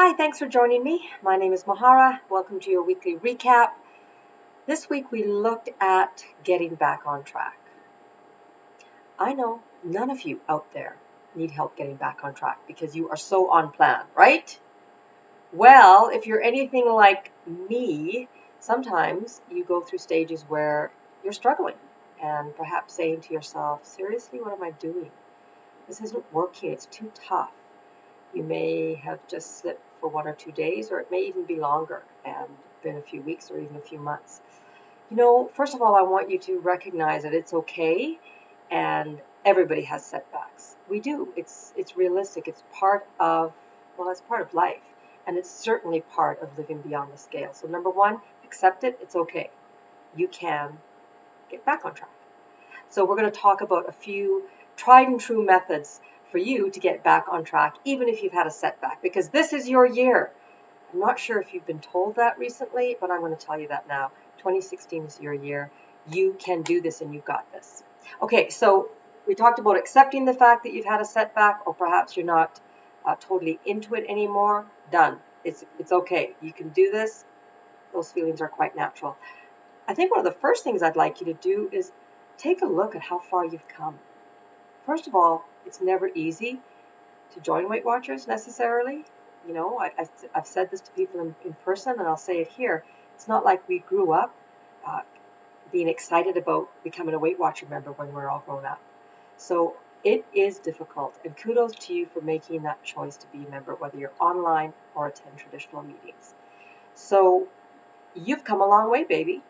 Hi, thanks for joining me. My name is Mahara. Welcome to your weekly recap. This week we looked at getting back on track. I know none of you out there need help getting back on track because you are so on plan, right? Well, if you're anything like me, sometimes you go through stages where you're struggling and perhaps saying to yourself, seriously, what am I doing? This isn't working. It's too tough. You may have just slipped for 1 or 2 days, or it may even be longer and been a few weeks or even a few months. First of all, I want you to recognize that it's okay and everybody has setbacks. We do. It's realistic. It's part of life. And it's certainly part of living beyond the scale. So number one, accept it. It's okay. You can get back on track. So we're going to talk about a few tried and true methods for you to get back on track, even if you've had a setback, because this is your year. I'm not sure if you've been told that recently, but I'm going to tell you that now. 2016 is your year. You can do this and you've got this. Okay, so we talked about accepting the fact that you've had a setback, or perhaps you're not totally into it anymore. Done. It's okay. You can do this. Those feelings are quite natural. I think one of the first things I'd like you to do is take a look at how far you've come. First of all, it's never easy to join Weight Watchers necessarily. I've said this to people in person, and I'll say it here. It's not like we grew up uh, being excited about becoming a Weight Watcher member when we're all grown up. So it is difficult, and kudos to you for making that choice to be a member, whether you're online or attend traditional meetings. So you've come a long way, baby.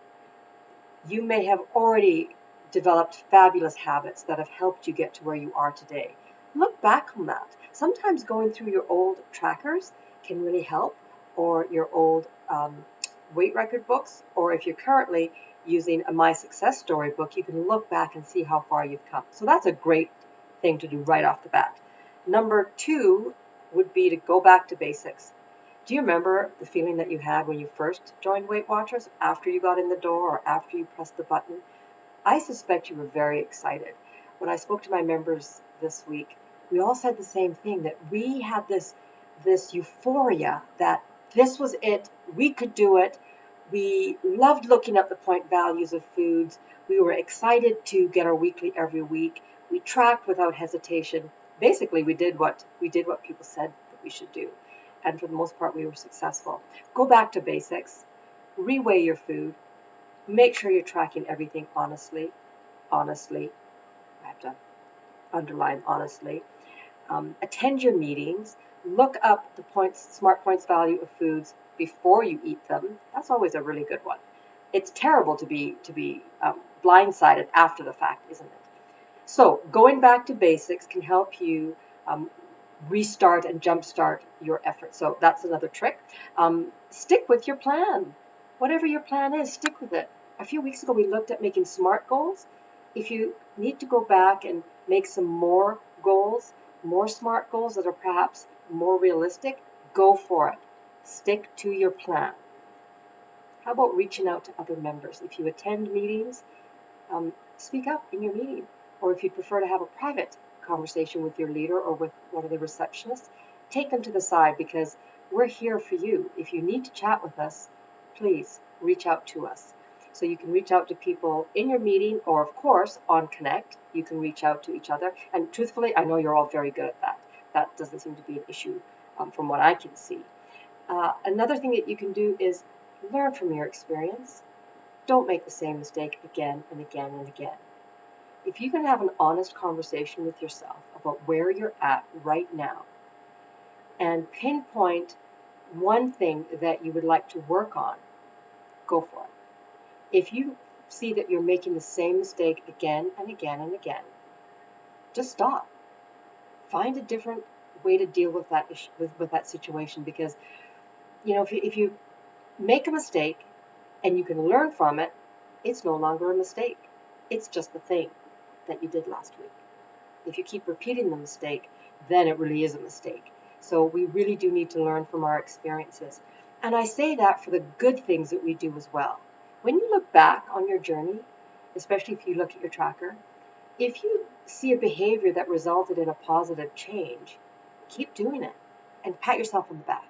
You may have already developed fabulous habits that have helped you get to where you are today. Look back on that. Sometimes going through your old trackers can really help, or your old weight record books, or if you're currently using a My Success Story book, you can look back and see how far you've come. So that's a great thing to do right off the bat. Number two would be to go back to basics. Do you remember the feeling that you had when you first joined Weight Watchers, after you got in the door or after you pressed the button? I suspect you were very excited. When I spoke to my members this week, we all said the same thing, that we had this euphoria that this was it, we could do it. We loved looking up the point values of foods. We were excited to get our weekly every week. We tracked without hesitation. Basically, we did what people said that we should do. And for the most part, we were successful. Go back to basics. Reweigh your food. Make sure you're tracking everything honestly. Honestly. I have to underline honestly. Attend your meetings. Look up the smart points value of foods before you eat them. That's always a really good one. It's terrible to be blindsided after the fact, isn't it? So going back to basics can help you um, restart and jumpstart your effort. So that's another trick. Stick with your plan. Whatever your plan is, stick with it. A few weeks ago, we looked at making SMART goals. If you need to go back and make some more goals, more SMART goals that are perhaps more realistic, go for it. Stick to your plan. How about reaching out to other members? If you attend meetings, speak up in your meeting. Or if you'd prefer to have a private conversation with your leader or with one of the receptionists, take them to the side, because we're here for you. If you need to chat with us, please reach out to us. So you can reach out to people in your meeting, or of course on Connect, you can reach out to each other. And truthfully, I know you're all very good at that. That doesn't seem to be an issue from what I can see. Another thing that you can do is learn from your experience. Don't make the same mistake again and again and again. If you can have an honest conversation with yourself about where you're at right now and pinpoint one thing that you would like to work on, go for it. If you see that you're making the same mistake again and again and again, just stop. Find a different way to deal with that issue, with that situation, because if you make a mistake and you can learn from it, it's no longer a mistake. It's just the thing that you did last week. If you keep repeating the mistake, then it really is a mistake. So we really do need to learn from our experiences. And I say that for the good things that we do as well. When you look back on your journey, especially if you look at your tracker, if you see a behavior that resulted in a positive change, keep doing it and pat yourself on the back.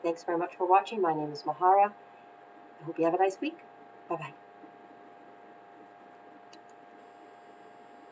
Thanks very much for watching. My name is Mahara. I hope you have a nice week. Bye bye.